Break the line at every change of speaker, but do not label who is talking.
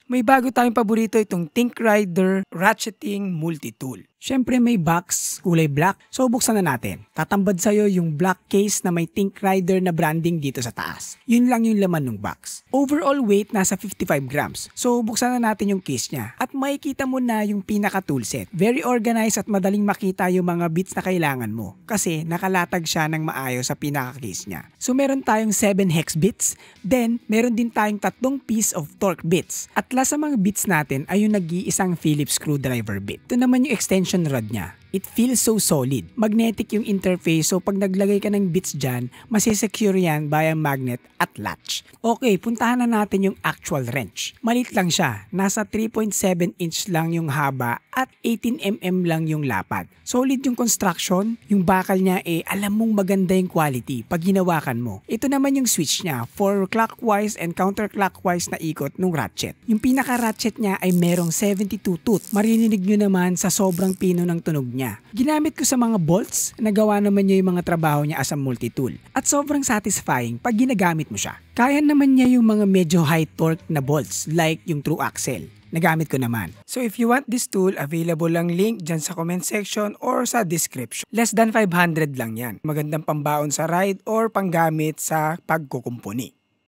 May bago tayong paborito, itong ThinkRider Ratcheting Multi-Tool. Siyempre may box, kulay black, so buksan na natin. Tatambad sa'yo yung black case na may ThinkRider na branding dito sa taas. Yun lang yung laman ng box. Overall weight nasa 55 grams, so buksan na natin yung case niya. At makikita mo na yung pinaka toolset. Very organized at madaling makita yung mga bits na kailangan mo kasi nakalatag siya ng maayos sa pinaka case niya. So meron tayong 7 hex bits, then meron din tayong 3 piece of torque bits. At last sa mga bits natin ay yung nag-iisang Phillips screwdriver bit. Ito naman yung extension rod niya. It feels so solid. Magnetic yung interface, so pag naglagay ka ng bits dyan, masisecure yan by a magnet at latch. Okay, puntahan na natin yung actual wrench. Malit lang siya. Nasa 3.7 inch lang yung haba at 18mm lang yung lapad. Solid yung construction. Yung bakal niya alam mong maganda yung quality pag hinawakan mo. Ito naman yung switch niya for clockwise and counterclockwise na ikot ng ratchet. Yung pinaka-ratchet niya ay merong 72 tooth. Marinig nyo naman sa sobrang pino ng tunog niya. Ginamit ko sa mga bolts, nagawa naman niya yung mga trabaho niya as a multi-tool. At sobrang satisfying pag ginagamit mo siya. Kaya naman niya yung mga medyo high torque na bolts like yung true axle. Nagamit ko naman. So if you want this tool, available lang link dyan sa comment section or sa description. Less than 500 lang yan. Magandang pambaon sa ride or panggamit sa pagkukumpuni.